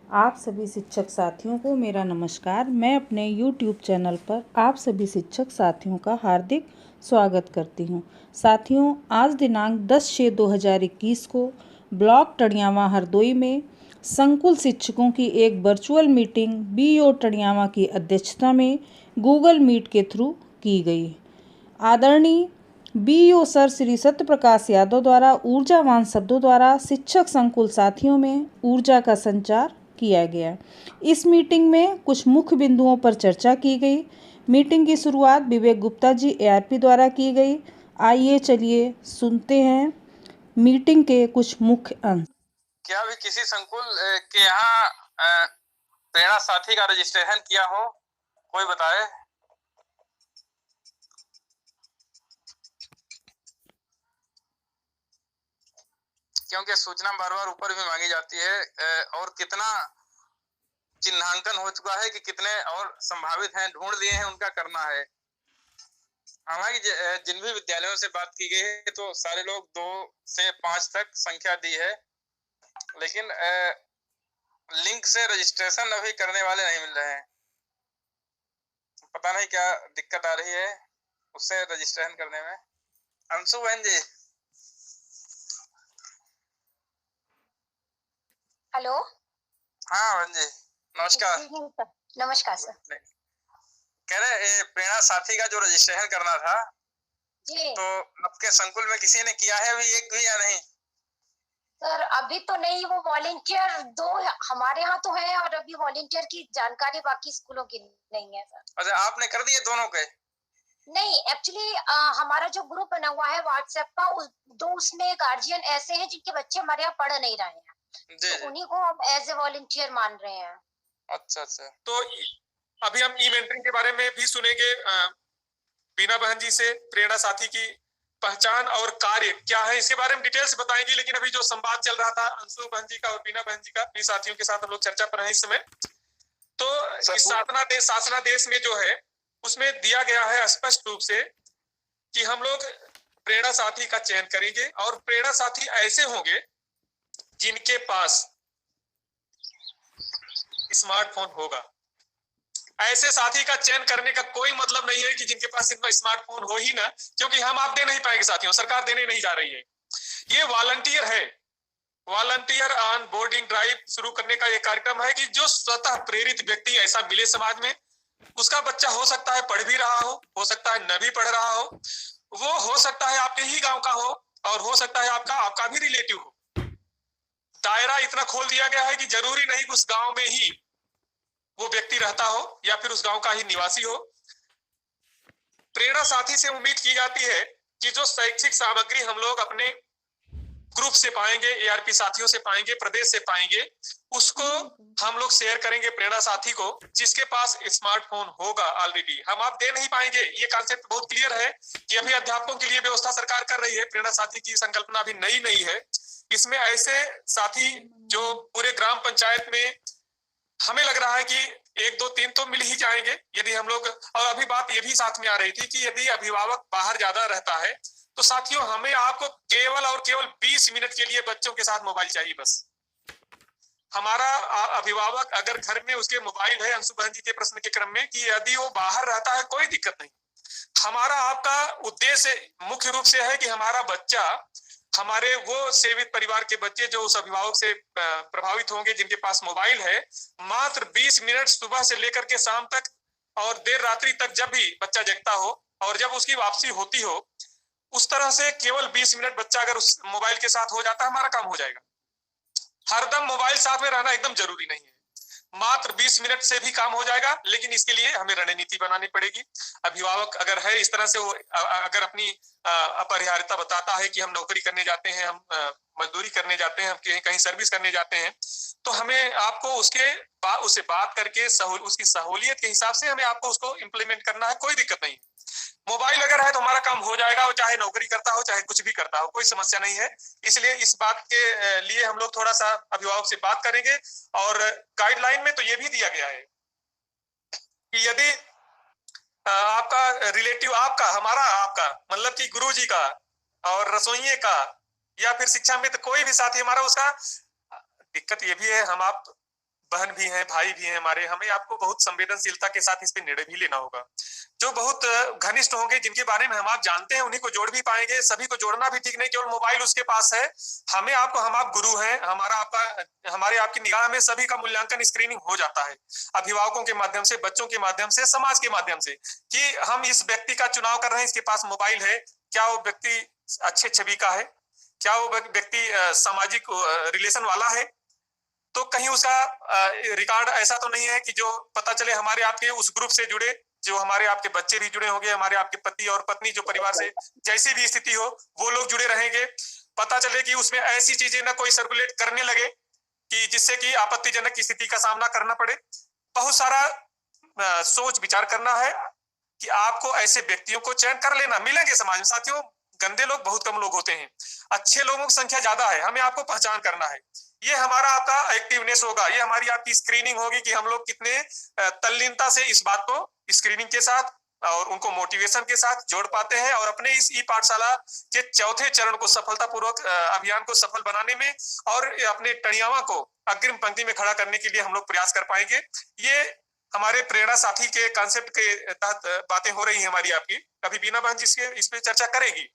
आप सभी शिक्षक साथियों को मेरा नमस्कार। मैं अपने YouTube चैनल पर आप सभी शिक्षक साथियों का हार्दिक स्वागत करती हूं। साथियों, आज दिनांक 10/6/2021 को ब्लॉक टड़ियावा हरदोई में संकुल शिक्षकों की एक वर्चुअल मीटिंग BO टड़ियावा की अध्यक्षता में गूगल मीट के थ्रू की गई। आदरणीय BO सर श्री सत्य प्रकाश यादव द्वारा ऊर्जावान शब्दों द्वारा शिक्षक संकुल साथियों में ऊर्जा का संचार किया गया। इस मीटिंग में कुछ मुख्य बिंदुओं पर चर्चा की गई। मीटिंग की शुरुआत विवेक गुप्ता जी ARP द्वारा की गई। आइए चलिए सुनते हैं मीटिंग के कुछ मुख्य अंश। क्या भी किसी संकुल के यहाँ प्रेरणा साथी का रजिस्ट्रेशन किया हो? कोई बताए। क्योंकि सूचना बार बार ऊपर भी मांगी जाती है और कितना चिन्हांकन हो चुका है कि कितने और संभावित हैं, ढूंढ लिए हैं, उनका करना है। हालांकि जिन भी विद्यालयों से बात की गई है तो सारे लोग 2 से 5 तक संख्या दी है, लेकिन लिंक से रजिस्ट्रेशन अभी करने वाले नहीं मिल रहे हैं। पता नहीं क्या दिक्कत आ रही है उससे रजिस्ट्रेशन करने में। अंशु बहन जी। हेलो। हाँ बहन जी, नमस्कार। नमस्कार सर। कह रहे प्रेरणा साथी का जो रजिस्ट्रेशन करना था जी तो आपके संकुल में किसी ने किया है अभी एक भी या नहीं? सर, अभी तो नहीं। वो वॉलेंटियर 2 हमारे यहाँ तो है और अभी वॉलेंटियर की जानकारी बाकी स्कूलों की नहीं है सर। अच्छा, आपने कर दिए दोनों के? नहीं, एक्चुअली हमारा जो ग्रुप बना हुआ है व्हाट्सएप का, उसमें गार्जियन ऐसे हैं जिनके बच्चे हमारे यहाँ पढ़ नहीं रहे हैं, जी तो उन्हीं को हम एज ए वॉलेंटियर मान रहे हैं। अच्छा अच्छा। तो अभी हम ई मेंटरिंग के बारे में भी सुनेंगे बीना बहन जी से। प्रेरणा साथी की पहचान और कार्य क्या है इसके बारे में डिटेल्स बताएंगी, लेकिन अभी जो संवाद चल रहा था अंशु बहन जी का और बीना बहन जी का, भी साथियों के साथ हम लोग चर्चा पर हैं इस समय। तो इस शासनादेश में जो है उसमें दिया गया है स्पष्ट रूप से कि हम लोग प्रेरणा साथी का चयन करेंगे और प्रेरणा साथी ऐसे होंगे जिनके पास स्मार्टफोन होगा। ऐसे साथी का चयन करने का कोई मतलब नहीं है कि जिनके पास इनका स्मार्टफोन हो ही ना, क्योंकि हम आप दे नहीं पाएंगे साथियों, सरकार देने नहीं जा रही है। ये वॉलंटियर है। वॉलंटियर ऑन बोर्डिंग ड्राइव शुरू करने का ये कार्यक्रम है कि जो स्वतः प्रेरित व्यक्ति ऐसा मिले समाज में, उसका बच्चा हो सकता है पढ़ भी रहा हो सकता है न भी पढ़ रहा वो हो सकता है आपके ही गांव का हो और हो सकता है आपका भी रिलेटिव हो। दायरा इतना खोल दिया गया है कि जरूरी नहीं कि उस गांव में ही वो व्यक्ति रहता हो या फिर उस गांव का ही निवासी हो। प्रेरणा साथी से उम्मीद की जाती है कि जो शैक्षिक सामग्री हम लोग अपने ग्रुप से पाएंगे, ARP साथियों से पाएंगे, प्रदेश से पाएंगे, उसको हम लोग शेयर करेंगे प्रेरणा साथी को जिसके पास स्मार्टफोन होगा ऑलरेडी। हम आप दे नहीं पाएंगे, ये कॉन्सेप्ट बहुत क्लियर है कि अभी अध्यापकों के लिए व्यवस्था सरकार कर रही है। प्रेरणा साथी की संकल्पना अभी नई नहीं है। इसमें ऐसे साथी जो पूरे ग्राम पंचायत में हमें लग रहा है कि 1 2 3 तो मिल ही जाएंगे यदि हम लोग। और अभी बात ये भी साथ में आ रही थी कि यदि अभिभावक बाहर ज्यादा रहता है तो साथियों हमें आपको केवल और केवल 20 मिनट के लिए बच्चों के साथ मोबाइल चाहिए बस। हमारा अभिभावक अगर घर में उसके मोबाइल है, अंशु बहन जी के प्रश्न के क्रम में कि यदि वो बाहर रहता है कोई दिक्कत नहीं। हमारा आपका उद्देश्य मुख्य रूप से है कि हमारा बच्चा, हमारे वो सेवित परिवार के बच्चे जो उस अभिभावक से प्रभावित होंगे जिनके पास मोबाइल है, मात्र 20 मिनट सुबह से लेकर के शाम तक और देर रात्रि तक जब भी बच्चा जगता हो और जब उसकी वापसी होती हो, उस तरह से केवल 20 मिनट बच्चा अगर उस मोबाइल के साथ हो जाता है, हमारा काम हो जाएगा। हरदम मोबाइल साथ में रहना एकदम जरूरी नहीं है, मात्र 20 मिनट से भी काम हो जाएगा। लेकिन इसके लिए हमें रणनीति बनानी पड़ेगी। अभिभावक अगर है इस तरह से, वो अगर अपनी अपरिहार्यता बताता है कि हम नौकरी करने जाते हैं, हम मजदूरी करने जाते हैं, हम कहीं सर्विस करने जाते हैं, तो हमें आपको उससे बात करके उसकी सहूलियत के हिसाब से हमें आपको उसको इम्प्लीमेंट करना है। कोई दिक्कत नहीं। मोबाइल अगर है तो हमारा काम हो जाएगा, वो चाहे नौकरी करता हो चाहे कुछ भी करता हो, कोई समस्या नहीं है। इसलिए इस बात के लिए हम लोग थोड़ा सा अभिभावक से बात करेंगे। और गाइडलाइन में तो ये भी दिया गया है कि यदि आपका रिलेटिव, आपका हमारा आपका मतलब कि गुरुजी का और रसोइये का या फिर शिक्षा में तो कोई भी साथी हमारा, उसका दिक्कत ये भी है हम आप बहन भी हैं, भाई भी हैं हमारे, हमें आपको बहुत संवेदनशीलता के साथ इस पे निर्णय भी लेना होगा। जो बहुत घनिष्ठ होंगे, जिनके बारे में हम आप जानते हैं, उन्हीं को जोड़ भी पाएंगे। सभी को जोड़ना भी ठीक नहीं, केवल मोबाइल उसके पास है। हमें आपको, हम आप गुरु हैं, हमारे आपकी निगाह में सभी का मूल्यांकन स्क्रीनिंग हो जाता है, अभिभावकों के माध्यम से, बच्चों के माध्यम से, समाज के माध्यम से, कि हम इस व्यक्ति का चुनाव कर रहे हैं, इसके पास मोबाइल है, क्या वो व्यक्ति अच्छे छवि का है, क्या वो व्यक्ति सामाजिक रिलेशन वाला है, तो कहीं उसका रिकॉर्ड ऐसा तो नहीं है कि जो पता चले हमारे आपके उस ग्रुप से जुड़े, जो हमारे आपके बच्चे भी जुड़े होंगे, हमारे आपके पति और पत्नी, जो परिवार से जैसी भी स्थिति हो वो लोग जुड़े रहेंगे। पता चले कि उसमें ऐसी चीजें ना कोई सर्कुलेट करने लगे कि जिससे कि आपत्तिजनक स्थिति का सामना करना पड़े। बहुत सारा सोच विचार करना है कि आपको ऐसे व्यक्तियों को चयन कर लेना। मिलेंगे समाज में साथियों, गंदे लोग बहुत कम लोग होते हैं, अच्छे लोगों की संख्या ज्यादा है। हमें आपको पहचान करना है, ये हमारा आपका एक्टिवनेस होगा, ये हमारी आपकी स्क्रीनिंग होगी कि हम लोग कितने तल्लीनता से इस बात को स्क्रीनिंग के साथ और उनको मोटिवेशन के साथ जोड़ पाते हैं, और अपने इस ई पाठशाला के चौथे चरण को सफलतापूर्वक अभियान को सफल बनाने में और अपने टणियावा को अग्रिम पंक्ति में खड़ा करने के लिए हम लोग प्रयास कर पाएंगे। ये हमारे प्रेरणा साथी के कॉन्सेप्ट के तहत बातें हो रही है हमारी आपकी। अभी बीना बहन जी इस पे चर्चा करेगी,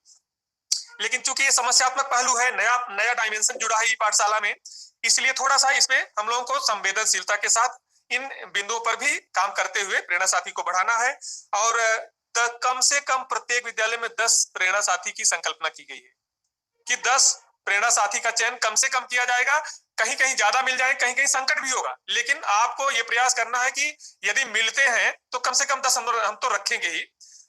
लेकिन चूंकि ये समस्यात्मक पहलू है, नया डायमेंशन जुड़ा है ई पाठशाला में, इसलिए थोड़ा सा इसमें हम लोगों को संवेदनशीलता के साथ इन बिंदुओं पर भी काम करते हुए प्रेरणा साथी को बढ़ाना है। और कम से कम प्रत्येक विद्यालय में 10 प्रेरणा साथी की संकल्पना की गई है कि 10 प्रेरणा साथी का चयन कम से कम किया जाएगा। कहीं कहीं ज्यादा मिल जाए, कहीं कहीं संकट भी होगा, लेकिन आपको ये प्रयास करना है कि यदि मिलते हैं तो कम से कम 10 हम तो रखेंगे ही।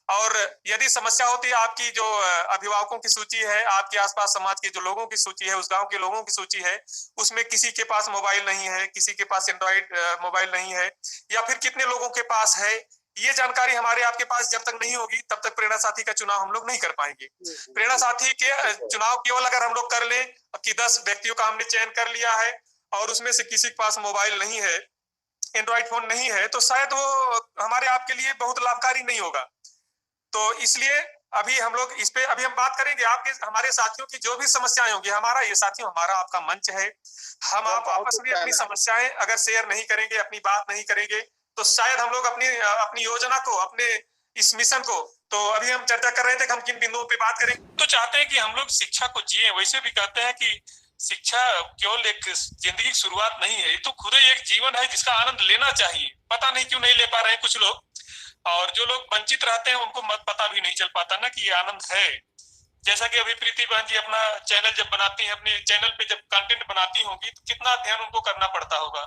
और यदि समस्या होती है, आपकी जो अभिभावकों की सूची है, आपके आसपास समाज के जो लोगों की सूची है, उस गांव के लोगों की सूची है, उसमें किसी के पास मोबाइल नहीं है, किसी के पास एंड्रॉइड मोबाइल नहीं है, या फिर कितने लोगों के पास है, ये जानकारी हमारे आपके पास जब तक नहीं होगी तब तक प्रेरणा साथी का चुनाव हम लोग नहीं कर पाएंगे। प्रेरणा साथी के चुनाव केवल अगर हम लोग कर लें कि 10 व्यक्तियों का हमने चयन कर लिया है और उसमें से किसी के पास मोबाइल नहीं है, एंड्रॉइड फोन नहीं है, तो शायद वो हमारे आपके लिए बहुत लाभकारी नहीं होगा। तो इसलिए अभी हम लोग इस पे अभी हम बात करेंगे। आपके हमारे साथियों की जो भी समस्याएं होंगी, हमारा ये साथियों हमारा आपका मंच है, हम आप आपस में अपनी समस्याएं अगर शेयर नहीं करेंगे, अपनी बात नहीं करेंगे, तो शायद हम लोग अपनी योजना को, अपने इस मिशन को, तो अभी हम चर्चा कर रहे थे कि हम किन बिंदुओं पे बात करेंगे। तो चाहते हैं कि हम लोग शिक्षा को जिए, वैसे भी कहते हैं कि शिक्षा केवल एक जिंदगी की शुरुआत नहीं है, ये तो खुद ही एक जीवन है जिसका आनंद लेना चाहिए। पता नहीं क्यों नहीं ले पा रहे हैं कुछ लोग, और जो लोग वंचित रहते हैं उनको पता भी नहीं चल पाता ना कि ये आनंद है। जैसा कि अभी प्रीति बहन जी अपना चैनल जब बनाती हैं, अपने चैनल पे जब कंटेंट बनाती होंगी, तो कितना अध्ययन उनको करना पड़ता होगा।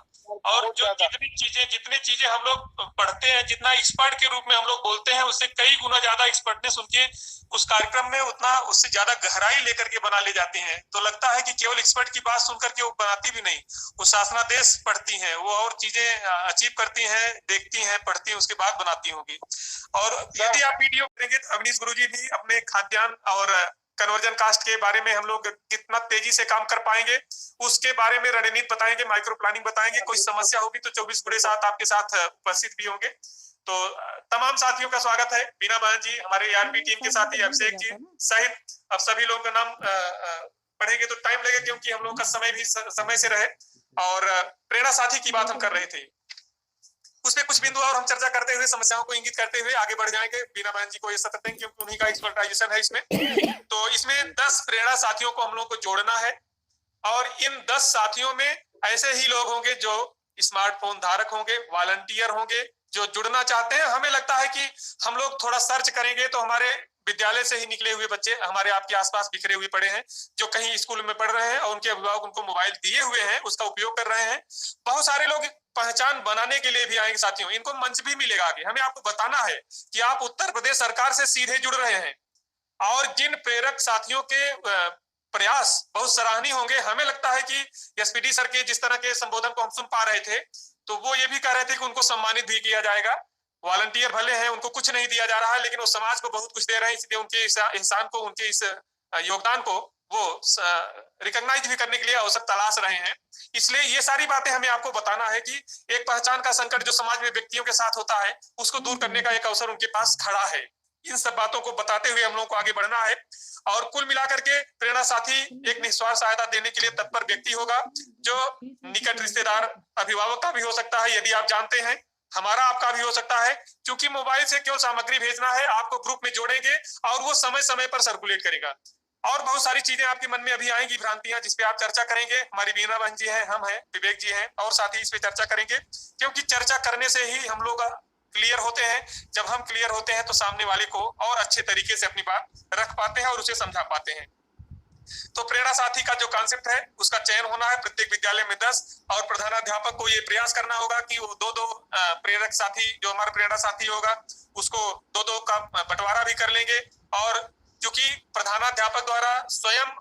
और जो जितनी चीजें हम लोग पढ़ते हैं, जितना एक्सपर्ट के रूप में हम लोग बोलते हैं, उससे कई गुना ज्यादा एक्सपर्टनेस उनके उस कार्यक्रम में उतना उससे ज्यादा गहराई लेकर के बना ले जाती हैं। तो लगता है कि केवल एक्सपर्ट की बात सुनकर के वो बनाती भी नहीं, वो शासनादेश पढ़ती हैं, वो और चीजें अचीव करती हैं, देखती हैं, पढ़ती हैं, उसके बाद बनाती होंगी। और यदि आप वीडियो करेंगे तो अवनीश गुरुजी भी अपने खाद्यान्न और कन्वर्जन कास्ट के बारे में हम लोग कितना तेजी से काम कर पाएंगे उसके बारे में रणनीति बताएंगे, माइक्रो प्लानिंग बताएंगे। कोई समस्या होगी तो 24/7 आपके साथ उपस्थित भी होंगे। तो तमाम साथियों का स्वागत है। बीना बहन जी, हमारे आरपी टीम के साथी अभिषेक जी सहित अब सभी लोगों का नाम पढ़ेंगे तो टाइम लगेगा, क्योंकि हम लोग का समय भी समय से रहे। और प्रेरणा साथी की बात हम कर रहे थे, उसमें कुछ बिंदु और हम चर्चा करते हुए, समस्याओं को इंगित करते हुए आगे बढ़ जाएंगे। बीना बहन जी को ये सतत देंगे क्योंकि उन्हीं का एक्सपर्टाइजेशन है इसमें। तो इसमें 10 प्रेरणा साथियों को हम लोग को जोड़ना है, और इन 10 साथियों में ऐसे ही लोग होंगे जो स्मार्टफोन धारक होंगे, वॉलंटियर होंगे, जो जुड़ना चाहते हैं। हमें लगता है कि हम लोग थोड़ा सर्च करेंगे तो हमारे विद्यालय से ही निकले हुए बच्चे हमारे आपके आसपास बिखरे हुए पड़े हैं, जो कहीं स्कूल में पढ़ रहे हैं और उनके अभिभावक उनको मोबाइल दिए हुए हैं, उसका उपयोग कर रहे हैं। बहुत सारे लोग पहचान बनाने के लिए भी आएंगे साथियों, इनको मंच भी मिलेगा आगे। हमें आपको बताना है कि आप उत्तर प्रदेश सरकार से सीधे जुड़ रहे हैं, और जिन प्रेरक साथियों के प्रयास बहुत सराहनीय होंगे। हमें लगता है कि एसपीडी सर के जिस तरह के संबोधन को हम सुन पा रहे थे, तो वो ये भी कह रहे थे कि उनको सम्मानित भी किया जाएगा। वॉलंटियर भले हैं, उनको कुछ नहीं दिया जा रहा है, लेकिन वो समाज को बहुत कुछ दे रहे हैं, इसलिए उनके इस एहसान को, उनके इस योगदान को वो रिकॉग्नाइज भी करने के लिए अवसर तलाश रहे हैं। इसलिए ये सारी बातें हमें आपको बताना है कि एक पहचान का संकट जो समाज में व्यक्तियों के साथ होता है, उसको दूर करने का एक अवसर उनके पास खड़ा है। इन सब बातों को बताते हुए हम लोगों को आगे बढ़ना है। और कुल मिलाकर के प्रेरणा साथी एक निस्वार्थ सहायता देने के लिए तत्पर व्यक्ति होगा, जो निकट रिश्तेदार, अभिभावक का भी हो सकता है, यदि आप जानते हैं, हमारा आपका भी हो सकता है, क्योंकि मोबाइल से केवल सामग्री भेजना है, आपको ग्रुप में जोड़ेंगे और वो समय समय पर सर्कुलेट करेगा। और बहुत सारी चीजें आपके मन में अभी आएंगी, भ्रांतियां, जिसपे आप चर्चा करेंगे। हमारी बीना बहन जी हैं, हम हैं, विवेक जी हैं, और साथी इस पे चर्चा करेंगे, क्योंकि चर्चा करने से ही हम लोग क्लियर होते हैं। जब हम क्लियर होते हैं तो सामने वाले को और अच्छे तरीके से अपनी बात रख पाते हैं और उसे समझा पाते हैं। तो प्रेरणा साथी का जो कॉन्सेप्ट है, उसका चयन होना है प्रत्येक विद्यालय में 10, और प्रधानाध्यापक को ये प्रयास करना होगा कि वो दो प्रेरक साथी, जो हमारा प्रेरणा साथी होगा, उसको दो का बंटवारा भी कर लेंगे। और क्योंकि प्रधानाध्यापक द्वारा स्वयं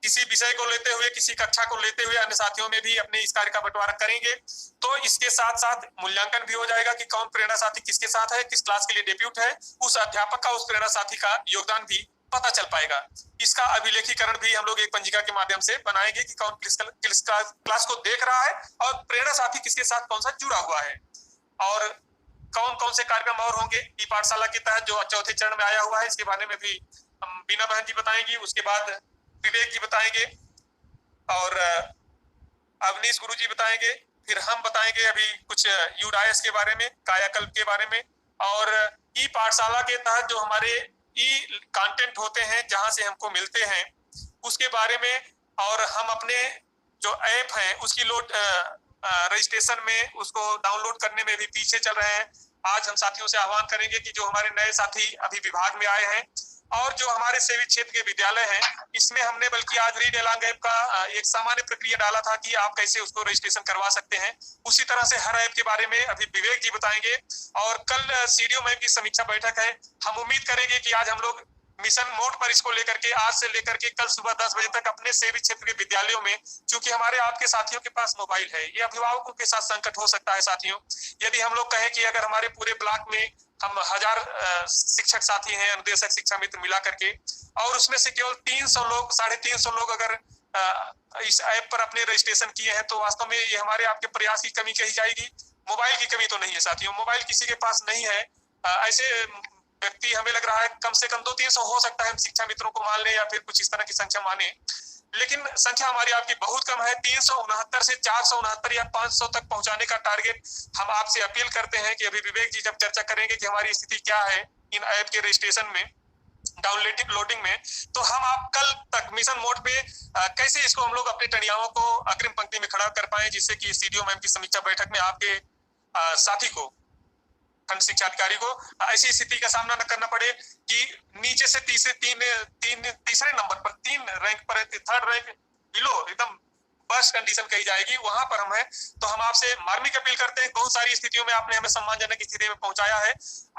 किसी विषय को लेते हुए, किसी कक्षा को लेते हुए अन्य साथियों में भी अपने इस कार्य का बंटवारा करेंगे, तो इसके साथ साथ मूल्यांकन भी हो जाएगा कि कौन प्रेरणा साथी किसके साथ है, किस क्लास के लिए डेब्यूट है, उस अध्यापक का उस प्रेरणा साथी का योगदान भी पता चल पाएगा। इसका अभिलेखीकरण भी हम लोग एक पंजिका के माध्यम से बनाएंगे कि कौन किस क्लास को देख रहा है और प्रेरणा साथी किसके साथ कौन सा जुड़ा हुआ है, और कौन कौन से कार्यक्रम और होंगे ई पाठशाला के तहत जो चौथे चरण में आया हुआ है। इसके बारे में भी हम बीना बहन जी बताएंगी, उसके बाद विवेक जी बताएंगे, और अवनीश गुरु जी बताएंगे, फिर हम बताएंगे अभी कुछ यूडायस के बारे में, कायाकल्प के बारे में, और ई पाठशाला के तहत जो हमारे ई कंटेंट होते हैं, जहां से हमको मिलते हैं, उसके बारे में, और हम अपने जो ऐप है उसकी रजिस्ट्रेशन में, उसको डाउनलोड करने में भी पीछे चल रहे हैं। आज हम साथियों से आह्वान करेंगे कि जो हमारे नए साथी अभी विभाग में आए हैं और जो हमारे सेवित क्षेत्र के विद्यालय हैं, इसमें हमने बल्कि आज रीड एलॉन्ग ऐप का एक सामान्य प्रक्रिया डाला था कि आप कैसे उसको रजिस्ट्रेशन करवा सकते हैं। उसी तरह से हर ऐप के बारे में अभी विवेक जी बताएंगे, और कल सीडीओ मैम की समीक्षा बैठक है। हम उम्मीद करेंगे कि आज हम लोग मिशन मोड पर इसको लेकर के, आज से लेकर के कल सुबह 10 बजे तक अपने सेवित क्षेत्र के विद्यालयों में, क्योंकि हमारे आपके साथियों के पास मोबाइल है, ये अभिभावकों के साथ संकट हो सकता है साथियों। यदि हम लोग कहें कि अगर हमारे पूरे ब्लॉक में हम 1000 शिक्षक साथी हैं, अनुदेशक शिक्षा मित्र मिला करके, और उसमें से केवल 300 लोग, 350 लोग अगर इस ऐप पर अपने रजिस्ट्रेशन किए हैं, तो वास्तव में ये हमारे आपके प्रयास की कमी कही जाएगी। मोबाइल की कमी तो नहीं है साथियों, मोबाइल किसी के पास नहीं है। ऐसे व्यक्ति हमें लग रहा है कम से कम 200-300 हो सकता है, हम शिक्षा मित्रों को मान लें या फिर कुछ इस तरह की संख्या माने, लेकिन संख्या हमारी आपकी बहुत कम है। 369 से 469 या 500 तक पहुंचाने का टारगेट हम आपसे अपील करते हैं कि अभी विवेक जी जब चर्चा करेंगे कि हमारी स्थिति क्या है इन ऐप के रजिस्ट्रेशन में, डाउनलोडिंग में, तो हम आप कल तक मिशन मोड पे कैसे इसको हम लोग अपने टणियाओं को अग्रिम पंक्ति में खड़ा कर पाए, जिससे कि सीडीओ मैम की समीक्षा बैठक में आपके साथी को, खंड शिक्षा अधिकारी को ऐसी स्थिति का सामना न करना पड़े कि नीचे से तीसरे नंबर पर, 3 रैंक पर, 3rd रैंक बिलो एकदम वर्स्ट कंडीशन कही जाएगी, वहां पर हम हैं। तो हम आपसे मार्मिक अपील करते हैं, बहुत सारी स्थितियों में आपने हमें सम्मानजनक स्थिति में पहुंचाया है।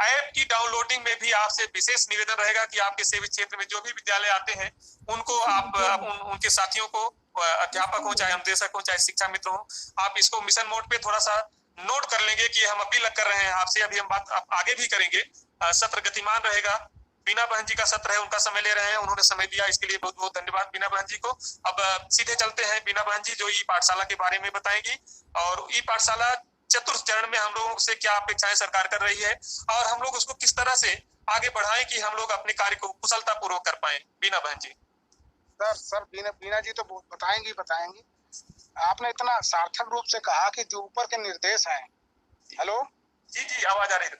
ऐप की डाउनलोडिंग में भी आपसे विशेष निवेदन रहेगा कि आपके सेवित क्षेत्र में जो भी विद्यालय आते हैं, उनको आप उनके साथियों को, अध्यापक हो चाहे अनुदेशक हो चाहे शिक्षा मित्र हो, आप इसको मिशन मोड पे थोड़ा सा नोट कर लेंगे कि हम अपील कर रहे हैं आपसे। अभी हम बात आगे भी करेंगे, सत्र गतिमान रहेगा। बीना बहन जी का सत्र है, उनका समय ले रहे हैं, उन्होंने समय दिया, इसके लिए बहुत बहुत धन्यवाद बीना बहन जी को। अब सीधे चलते हैं बीना बहन जी जो ई पाठशाला के बारे में बताएंगी, और ई पाठशाला चतुर्थ चरण में हम लोगों से क्या अपेक्षाएं सरकार कर रही है, और हम लोग उसको किस तरह से आगे बढ़ाएं कि हम लोग अपने कार्य को कुशलता पूर्वक कर पाए। बीना बहन जी। सर बीना जी तो बताएंगी। आपने इतना सार्थक रूप से कहा कि जो ऊपर के निर्देश हैं, हेलो जी आवाज आ रही है,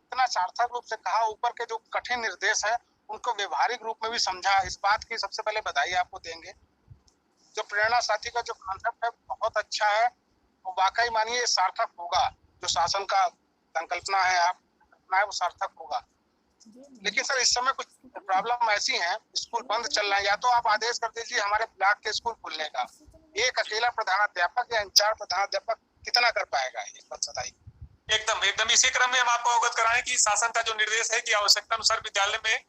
इतना सार्थक रूप से कहा, ऊपर के जो कठिन निर्देश है उनको व्यवहारिक रूप में भी समझा, इस बात की सबसे पहले बधाई आपको देंगे। जो प्रेरणा साथी का जो कॉन्सेप्ट है बहुत अच्छा है, वो वाकई मानिए सार्थक होगा। जो शासन का संकल्पना है, आप वो सार्थक होगा। लेकिन सर इस समय कुछ प्रॉब्लम ऐसी है, स्कूल बंद चल रहा है, या तो आप आदेश कर दीजिए हमारे ब्लॉक के स्कूल खुलने का। एक अकेला प्रधानाध्यापक या इंचार्ज प्रधानाध्यापक कितना कर पाएगा, ये बात बताइए। एकदम इसी क्रम में हम आपको अवगत कराएं कि शासन का जो निर्देश है कि आवश्यकता अनुसार विद्यालय में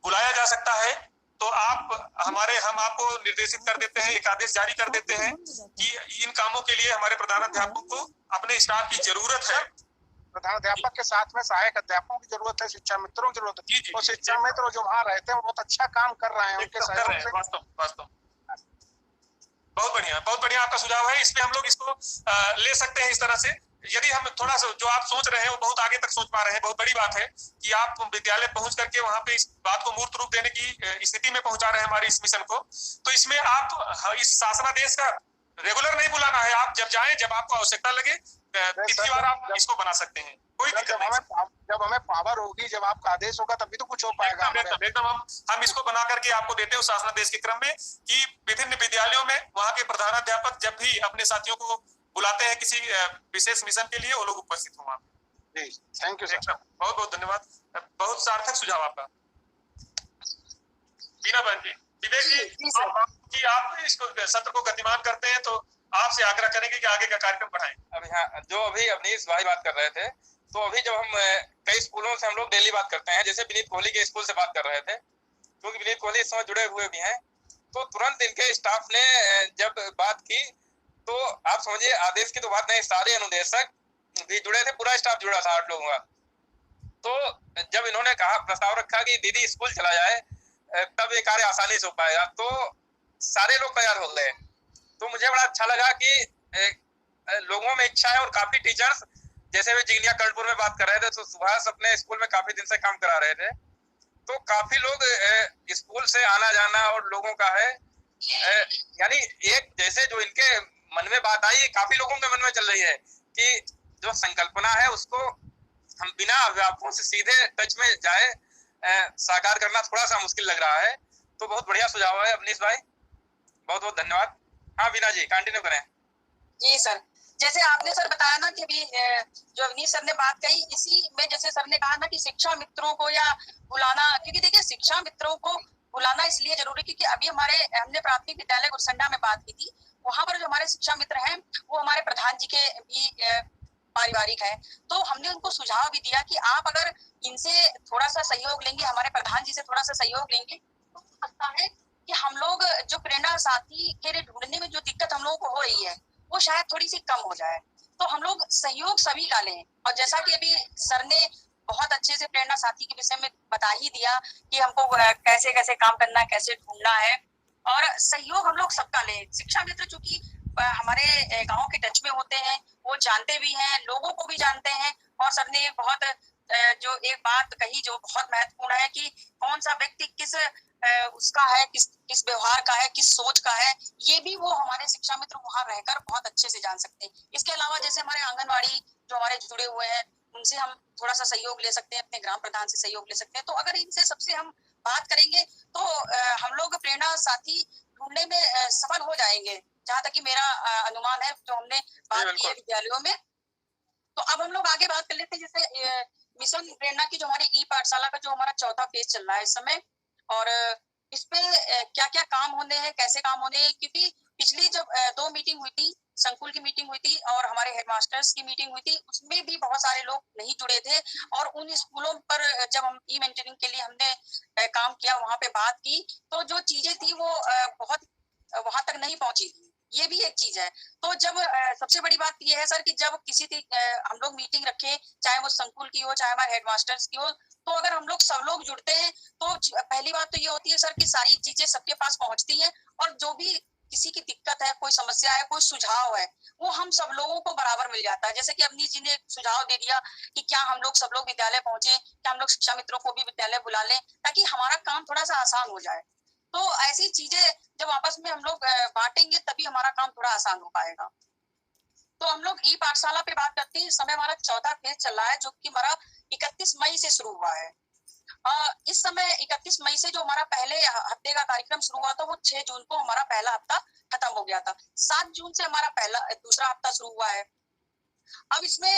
बुलाया जा सकता है, तो हम आपको निर्देशित कर देते हैं, एक आदेश जारी कर देते हैं कि इन कामों के लिए हमारे प्रधानाध्यापकों को अपने स्टाफ की जरूरत है। प्रधानाध्यापक के साथ में सहायक अध्यापकों की जरूरत है, शिक्षा मित्रों की जरूरत है, और शिक्षा मित्र जो वहाँ रहते हैं बहुत अच्छा काम कर रहे हैं, उनके सहयोग से। वास्तव बहुत बढ़िया आपका सुझाव है। इस पे हम लोग इसको ले सकते हैं इस तरह से यदि हम थोड़ा सा जो आप सोच रहे हैं वो बहुत आगे तक सोच पा रहे हैं, बहुत बड़ी बात है कि आप विद्यालय पहुंच करके वहां पे इस बात को मूर्त रूप देने की स्थिति में पहुंचा रहे हैं हमारे इस मिशन को। तो इसमें आप इस शासनादेश का रेगुलर नहीं बुलाना है, आप जब जाएं, जब आपको आवश्यकता लगे तिथिवार आप इसको बना सकते हैं, कोई दिक्कत नहीं। जब हमें पावर होगी, जब आपका आदेश होगा तभी तो कुछ हो पाएगा। एकदम हम इसको बना करके आपको देते हैं शासनादेश के क्रम में कि विभिन्न विद्यालयों में वहां के प्रधानाध्यापक जब भी अपने साथियों को बुलाते हैं किसी विशेष मिशन के लिए, वो लोग उपस्थित हों। जी, थैंक यू सर, बहुत बहुत धन्यवाद, बहुत सार्थक सुझाव आपका। बीना बहन जी, विवेक जी, आप इसको सत्र को गतिमान करते हैं तो आपसे आग्रह करेंगे कि आगे का कार्यक्रम बढ़ाएं। अभी अवनीश भाई बात कर रहे थे, तो अभी जब हम कई स्कूलों से हम लोग डेली बात करते हैं, जैसे विनीत कोहली के स्कूल से बात कर रहे थे, क्योंकि विनीत कोहली इस समय जुड़े हुए भी हैं, तो तुरंत इनके स्टाफ ने जब बात की तो आप समझिए आदेश की तो बात नहीं, सारे अनुदेशक भी जुड़े थे, पूरा स्टाफ जुड़ा था 8 लोगों का। तो जब इन्होंने कहा, प्रस्ताव रखा कि दीदी स्कूल चला जाए तब ये कार्य आसानी से हो पाएगा, तो सारे लोग तैयार हो गए। तो मुझे बड़ा अच्छा लगा कि लोगों में इच्छा है, और काफी टीचर्स, जैसे वे जिगनिया कर्णपुर में बात कर रहे थे, तो सुभाष अपने स्कूल में काफी दिन से काम करा रहे थे, तो काफी लोग स्कूल से आना जाना और लोगों का है, यानी एक जैसे जो इनके मन में बात आई, काफी लोगों के मन में चल रही है कि जो संकल्पना है उसको हम बिना अभिभावकों से सीधे टच में जाए साकार करना थोड़ा सा मुश्किल लग रहा है। तो बहुत बढ़िया सुझाव है अवनीश भाई, बहुत बहुत धन्यवाद। हाँ वीना जी, कंटिन्यू करें। जी सर, जैसे आपने सर बताया ना कि अभी जो अवनीश सर ने बात कही, इसी में जैसे सर ने कहा ना कि शिक्षा मित्रों को या बुलाना, क्योंकि देखिए शिक्षा मित्रों को बुलाना इसलिए जरूरी क्योंकि अभी हमने प्राथमिक विद्यालय गुरसंडा में बात की थी, वहां पर जो हमारे शिक्षा मित्र हैं वो हमारे प्रधान जी के भी पारिवारिक है। तो हमने उनको सुझाव भी दिया कि आप अगर इनसे थोड़ा सा सहयोग लेंगे, हमारे प्रधान जी से थोड़ा सा सहयोग लेंगे, तो हो सकता है कि हम लोग जो प्रेरणा साथी के लिए ढूंढने में जो दिक्कत हम लोगों को हो रही है वो शायद थोड़ी सी कम हो जाए। तो हम लोग सहयोग सभी का लें, और जैसा कि अभी सर ने बहुत अच्छे से प्रेरणा साथी के विषय में बता ही दिया कि हमको कैसे कैसे काम करना है, कैसे ढूंढना है, और सहयोग हम लोग सबका लें। शिक्षा मित्र चूंकि हमारे गांव के टच में होते हैं, वो जानते भी हैं, लोगों को भी जानते हैं, और सर ने बहुत जो एक बात कही जो बहुत महत्वपूर्ण है कि कौन सा व्यक्ति किस उसका है, किस व्यवहार का है, किस सोच का है, ये भी वो हमारे शिक्षा मित्र वहां रहकर बहुत अच्छे से जान सकते हैं। इसके अलावा जैसे हमारे आंगनवाड़ी जो हमारे जुड़े हुए हैं, उनसे हम थोड़ा सा सहयोग ले सकते हैं, अपने ग्राम प्रधान से सहयोग ले सकते हैं। तो अगर इनसे सबसे हम बात करेंगे तो हम लोग प्रेरणा साथी ढूंढने में सफल हो जाएंगे, जहाँ तक कि मेरा अनुमान है, जो हमने बात की है विद्यालयों में। तो अब हम लोग आगे बात कर लेते हैं, जैसे मिशन प्रेरणा की जो हमारी ई पाठशाला का जो हमारा चौथा फेज चल रहा है इस समय, और इसपे क्या क्या काम होने हैं, कैसे काम होने हैं, क्योंकि पिछली जब 2 मीटिंग हुई थी, संकुल की मीटिंग हुई थी और हमारे हेडमास्टर्स की मीटिंग हुई थी, उसमें भी बहुत सारे लोग नहीं जुड़े थे, और उन स्कूलों पर जब हम ई मेंटरिंग के लिए हमने काम किया, वहां पे बात की, तो जो चीजें थी वो बहुत वहां तक नहीं पहुंची थी। ये भी एक चीज है। तो जब सबसे बड़ी बात ये है सर कि जब किसी हम लोग मीटिंग रखें, चाहे वो संकुल की हो, चाहे हमारे हेडमास्टर्स की हो, तो अगर हम लोग सब लोग जुड़ते हैं तो पहली बात तो ये होती है सर कि सारी चीजें सबके पास पहुंचती हैं, और जो भी किसी की दिक्कत है, कोई समस्या है, कोई सुझाव है, वो हम सब लोगों को बराबर मिल जाता है। जैसे कि अवनीश जी ने सुझाव दे दिया कि क्या हम लोग सब लोग विद्यालय पहुंचे, क्या हम लोग शिक्षा मित्रों को भी विद्यालय बुला लें, ताकि हमारा काम थोड़ा सा आसान हो जाए। तो ऐसी चीजें जब आपस में हम लोग बांटेंगे तभी हमारा काम थोड़ा आसान हो पाएगा। तो हम लोग ई पाठशाला पे बात करते हैं। इस समय हमारा चौथा फेज चल रहा है, जो कि हमारा 31 मई से शुरू हुआ है। इस समय 31 मई से जो हमारा पहले हफ्ते का कार्यक्रम शुरू हुआ था, वो 6 जून को हमारा पहला हफ्ता खत्म हो गया था। 7 जून से हमारा दूसरा हफ्ता शुरू हुआ है। अब इसमें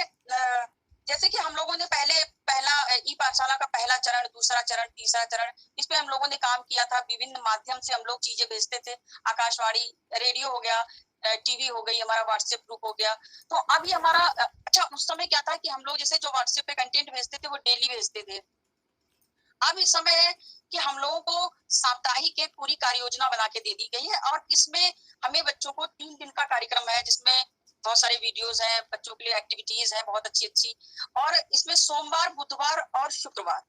जैसे कि हम लोगों ने पहला ई पाठशाला का पहला चरण, दूसरा चरण, तीसरा चरण, इस पे हम लोगों ने काम किया था। विभिन्न माध्यम से हम लोग चीजें भेजते थे, आकाशवाणी, रेडियो हो गया, टीवी हो गई, हमारा व्हाट्सएप ग्रुप हो गया। तो अभी हमारा अच्छा, उस समय क्या था कि हम लोग जैसे जो व्हाट्सएप पे कंटेंट भेजते थे वो डेली भेजते थे। अब इस समय है कि हम लोगों को साप्ताहिक एक पूरी कार्य योजना बना के दे दी गई है, और इसमें हमें बच्चों को 3 दिन का कार्यक्रम है, जिसमें बहुत सारे वीडियोस हैं, बच्चों के लिए एक्टिविटीज हैं बहुत अच्छी अच्छी, और इसमें सोमवार, बुधवार और शुक्रवार,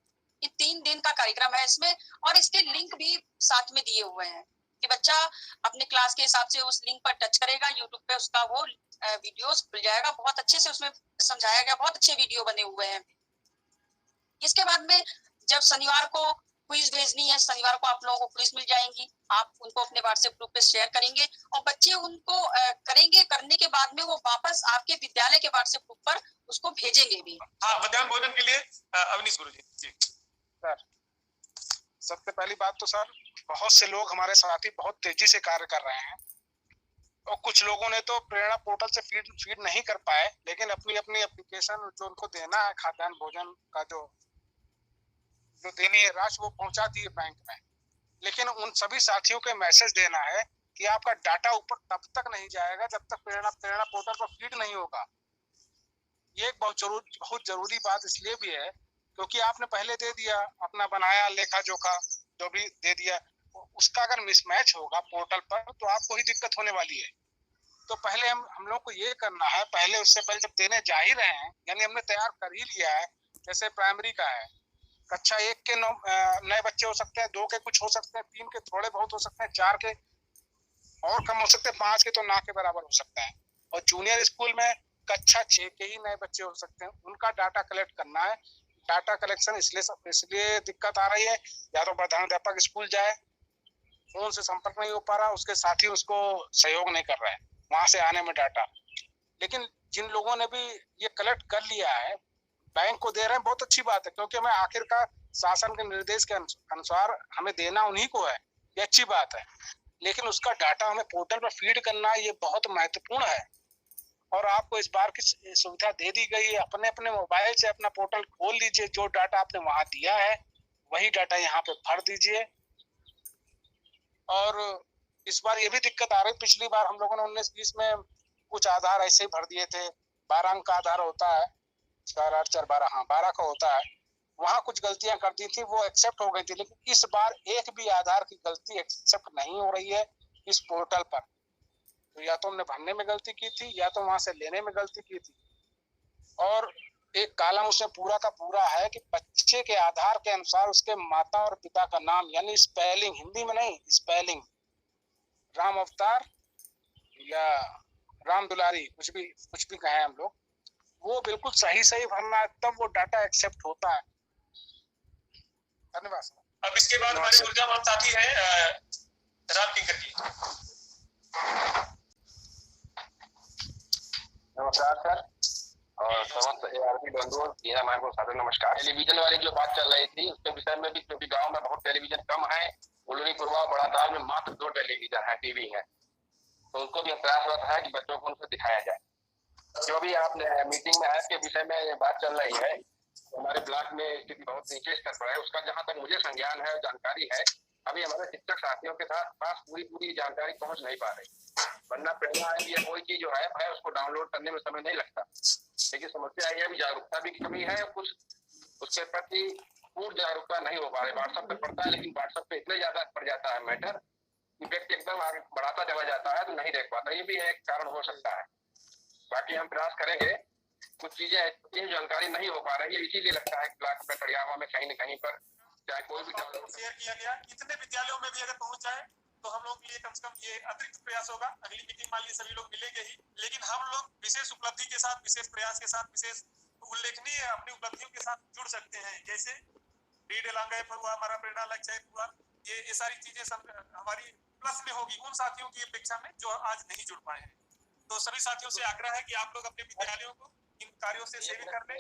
ये 3 दिन का कार्यक्रम है इसमें, और इसके लिंक भी साथ में दिए हुए हैं कि बच्चा अपने क्लास के हिसाब से उस लिंक पर टच करेगा, यूट्यूब पे उसका वो वीडियोस खुल जाएगा, बहुत अच्छे से उसमें समझाया गया, बहुत अच्छे वीडियो बने हुए हैं। इसके बाद में जब शनिवार को क्विज भेजनी है, शनिवार को आप लोगों को क्विज मिल जाएंगी, आप उनको अपने व्हाट्सएप ग्रुप पे शेयर करेंगे और बच्चे उनको करेंगे, करने के बाद में वो वापस आपके विद्यालय के व्हाट्सएप ग्रुप पर उसको भेजेंगे भी। हाँ, मध्याह्न भोजन के लिए अवनीश गुरुजी जी। सर, सबसे पहली बात तो सर, बहुत से लोग हमारे साथी बहुत तेजी से कार्य कर रहे हैं और कुछ लोगों ने तो प्रेरणा पोर्टल से फीड नहीं कर पाए, लेकिन अपनी अपनी एप्लीकेशन जो उनको देना है खाद्यान्न भोजन का जो देनी है राशि वो पहुंचा दी है बैंक में। लेकिन उन सभी साथियों के मैसेज देना है कि आपका डाटा ऊपर तब तक नहीं जाएगा जब तक प्रेरणा पोर्टल पर फीड नहीं होगा। ये एक बहुत जरूरी बात इसलिए भी है क्योंकि आपने पहले दे दिया अपना बनाया लेखा जोखा जो भी दे दिया, उसका अगर मिसमैच होगा पोर्टल पर तो आपको ही दिक्कत होने वाली है। तो पहले हम लोग को ये करना है, पहले उससे पहले जब देने जा ही रहे हैं, यानी हमने तैयार कर ही लिया है। जैसे प्राइमरी का है, कक्षा 1 के नए बच्चे हो सकते हैं, 2 के कुछ हो सकते हैं, 3 के थोड़े बहुत हो सकते हैं, 4 के और कम हो सकते हैं, 5 के तो ना के बराबर हो सकते हैं, और जूनियर स्कूल में कक्षा 6 के ही नए बच्चे हो सकते हैं। उनका डाटा कलेक्ट करना है। डाटा कलेक्शन इसलिए दिक्कत आ रही है, या तो प्रधानाध्यापक स्कूल जाए, फोन से संपर्क नहीं हो पा रहा, उसके साथी उसको सहयोग नहीं कर रहे हैं वहां से आने में डाटा। लेकिन जिन लोगों ने भी ये कलेक्ट कर लिया है, बैंक को दे रहे हैं, बहुत अच्छी बात है, क्योंकि हमें आखिरकार शासन के निर्देश के अनुसार हमें देना उन्हीं को है, ये अच्छी बात है। लेकिन उसका डाटा हमें पोर्टल पर फीड करना है, ये बहुत महत्वपूर्ण है। और आपको इस बार की सुविधा दे दी गई है, अपने अपने मोबाइल से अपना पोर्टल खोल लीजिए, जो डाटा आपने वहां दिया है वही डाटा यहाँ पे भर दीजिए। और इस बार ये भी दिक्कत आ रही, पिछली बार हम लोगों ने 19-20 में कुछ आधार ऐसे ही भर दिए थे, 12 अंक का आधार होता है, 4 8 4 12, हाँ 12 का होता है, वहां कुछ गलतियां कर दी थी, वो एक्सेप्ट हो गई थी। लेकिन इस बार एक भी आधार की गलती एक्सेप्ट नहीं हो रही है इस पोर्टल पर। तो या तो हमने भरने में गलती की थी, या तो वहां से लेने में गलती की थी। और एक कालम उसमें पूरा का पूरा है कि बच्चे के आधार के अनुसार उसके माता और पिता का नाम, यानी स्पेलिंग, हिंदी में नहीं, स्पेलिंग, राम अवतार या राम दुलारी, कुछ भी कहें हम लोग, वो बिल्कुल सही भरना है, तब वो डाटा एक्सेप्ट होता है। धन्यवाद सर। अब इसके बाद हमारे ऊर्जावान साथी हैं राम किंकर जी। नमस्कार सर और समस्त ARP बंधुओं, मीरा मैम को सादर नमस्कार। टेलीविजन वाली जो बात चल रही थी उसके विषय में भी, क्योंकि गांव में बहुत टेलीविजन कम है, उलरी पुरवा बड़ा ताल में मात्र 2 टेलीविजन है, टीवी है, तो उनको भी प्रयासरत है कि बच्चों को उनको दिखाया जाए। जो भी आपने मीटिंग में ऐप के विषय में बात चल रही है, हमारे ब्लॉक में स्थिति बहुत नीचे स्तर पर है, उसका जहाँ तक मुझे संज्ञान है, जानकारी है, अभी हमारे शिक्षक साथियों के पास पूरी जानकारी पहुंच नहीं पा रही। वरना प्रेरणा है या कोई चीज जो है उसको डाउनलोड करने में समय नहीं लगता, लेकिन समस्या यह भी जागरूकता भी कमी है, कुछ उसके प्रति पूर्ण जागरूकता नहीं हो पा रही। व्हाट्सएप पे पड़ता है, लेकिन व्हाट्सएप पे इतने ज्यादा पड़ जाता है मैटर कि व्यक्ति एकदम आगे बढ़ाता चला जाता है तो नहीं देख पाता, ये भी एक कारण हो सकता है। बाकी हम प्रयास करेंगे, कुछ चीजें जानकारी नहीं हो पा रही है, इसीलिए लगता है ब्लॉक में कड़ियावा में कहीं न कहीं पर चाहे कोई भी शेयर किया गया, इतने विद्यालयों में भी अगर पहुंच जाए तो हम लोग के लिए कम से कम ये अतिरिक्त प्रयास होगा। अगली मीटिंग मान लीजिए सभी लोग मिलेंगे ही, लेकिन हम लोग विशेष उपलब्धि के साथ, विशेष प्रयास के साथ, विशेष उल्लेखनीय अपनी उपलब्धियों के साथ जुड़ सकते हैं। जैसे डीड एलांगाइफ हुआ, हमारा प्रेरणा लक्ष्य हुआ, ये सारी चीजें हमारी प्लस में होगी उन साथियों की अपेक्षा में जो आज नहीं जुड़ पाए हैं। तो सभी साथियों से आग्रह है कि आप लोग अपने विद्यालयों को इन कार्यों से सेवित कर लें।